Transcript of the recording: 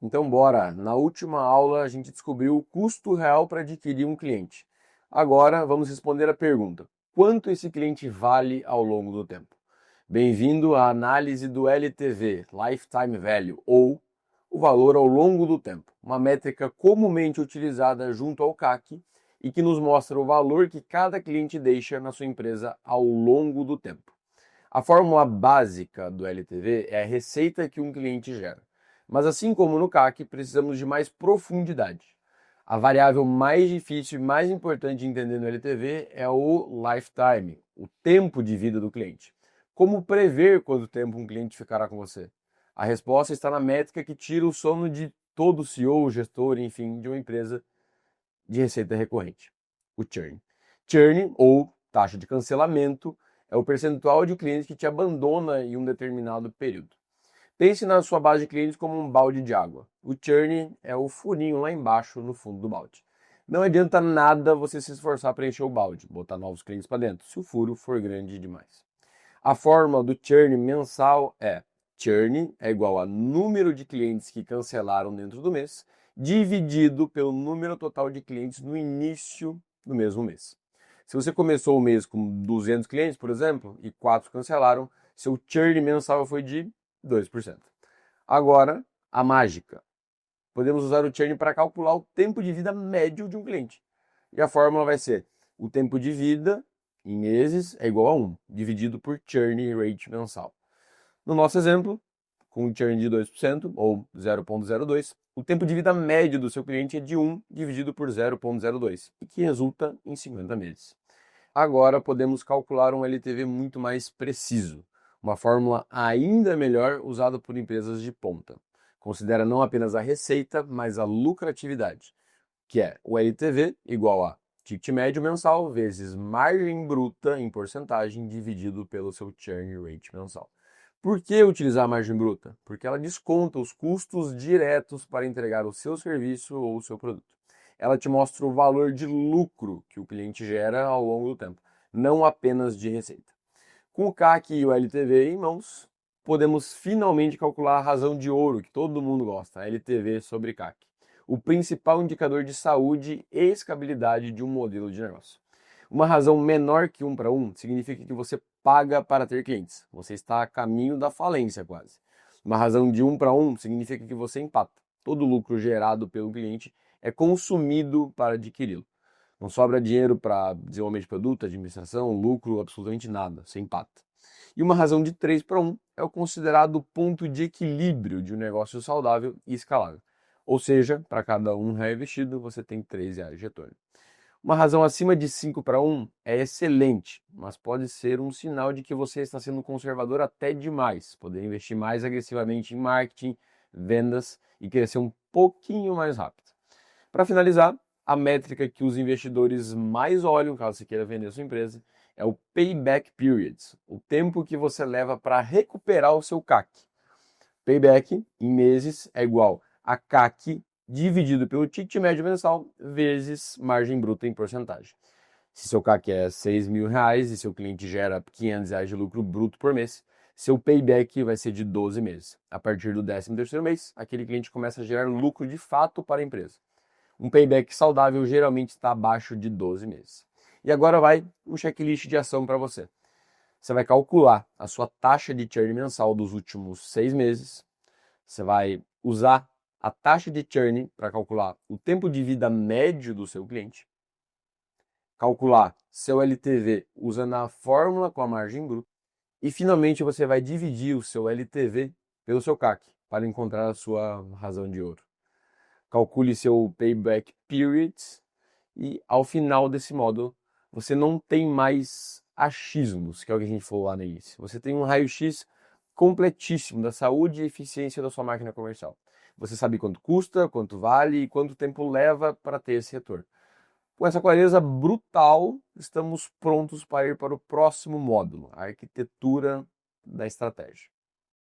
Então, bora! Na última aula, a gente descobriu o custo real para adquirir um cliente. Agora, vamos responder a pergunta: quanto esse cliente vale ao longo do tempo? Bem-vindo à análise do LTV, Lifetime Value, ou o valor ao longo do tempo, uma métrica comumente utilizada junto ao CAC e que nos mostra o valor que cada cliente deixa na sua empresa ao longo do tempo. A fórmula básica do LTV é a receita que um cliente gera. Mas assim como no CAC, precisamos de mais profundidade. A variável mais difícil e mais importante de entender no LTV é o lifetime, o tempo de vida do cliente. Como prever quanto tempo um cliente ficará com você? A resposta está na métrica que tira o sono de todo CEO, gestor, enfim, de uma empresa de receita recorrente, o churn. Churn, ou taxa de cancelamento, é o percentual de clientes que te abandona em um determinado período. Pense na sua base de clientes como um balde de água. O churn é o furinho lá embaixo no fundo do balde. Não adianta nada você se esforçar para encher o balde, botar novos clientes para dentro, se o furo for grande demais. A fórmula do churn mensal é: churn é igual a número de clientes que cancelaram dentro do mês, dividido pelo número total de clientes no início do mesmo mês. Se você começou o mês com 200 clientes, por exemplo, e 4 cancelaram, seu churn mensal foi de 2%. Agora, a mágica. Podemos usar o churn para calcular o tempo de vida médio de um cliente. E a fórmula vai ser: o tempo de vida em meses é igual a 1, dividido por churn rate mensal. No nosso exemplo, com um churn de 2% ou 0,02, o tempo de vida médio do seu cliente é de 1 dividido por 0,02, e que resulta em 50 meses. Agora podemos calcular um LTV muito mais preciso, uma fórmula ainda melhor usada por empresas de ponta. Considera não apenas a receita, mas a lucratividade, que é o LTV igual a ticket médio mensal vezes margem bruta em porcentagem dividido pelo seu churn rate mensal. Por que utilizar a margem bruta? Porque ela desconta os custos diretos para entregar o seu serviço ou o seu produto. Ela te mostra o valor de lucro que o cliente gera ao longo do tempo, não apenas de receita. Com o CAC e o LTV em mãos, podemos finalmente calcular a razão de ouro que todo mundo gosta, a LTV sobre CAC, o principal indicador de saúde e escalabilidade de um modelo de negócio. Uma razão menor que 1 para 1 significa que você paga para ter clientes. Você está a caminho da falência quase. Uma razão de 1 para 1 significa que você empata. Todo lucro gerado pelo cliente é consumido para adquiri-lo. Não sobra dinheiro para desenvolvimento de produto, administração, lucro, absolutamente nada. Você empata. E uma razão de 3 para 1 é o considerado ponto de equilíbrio de um negócio saudável e escalável. Ou seja, para cada R$ 1 investido, você tem R$ 3 de retorno. Uma razão acima de 5 para 1 é excelente, mas pode ser um sinal de que você está sendo conservador até demais, poder investir mais agressivamente em marketing, vendas e crescer um pouquinho mais rápido. Para finalizar, a métrica que os investidores mais olham, caso você queira vender sua empresa, é o Payback Periods, o tempo que você leva para recuperar o seu CAC. Payback em meses é igual a CAC dividido pelo ticket médio mensal vezes margem bruta em porcentagem. Se seu CAC é R$ 6.000 e seu cliente gera R$ 500 de lucro bruto por mês, seu payback vai ser de 12 meses. A partir do 13º mês, aquele cliente começa a gerar lucro de fato para a empresa. Um payback saudável geralmente está abaixo de 12 meses. E agora vai um checklist de ação para você. Você vai calcular a sua taxa de churn mensal dos últimos 6 meses. Você vai usar a taxa de churn para calcular o tempo de vida médio do seu cliente. Calcular seu LTV usando a fórmula com a margem bruta. E finalmente você vai dividir o seu LTV pelo seu CAC para encontrar a sua razão de ouro. Calcule seu payback period e ao final desse módulo você não tem mais achismos, que é o que a gente falou lá no início. Você tem um raio-x completíssimo da saúde e eficiência da sua máquina comercial. Você sabe quanto custa, quanto vale e quanto tempo leva para ter esse retorno. Com essa clareza brutal, estamos prontos para ir para o próximo módulo, a arquitetura da estratégia.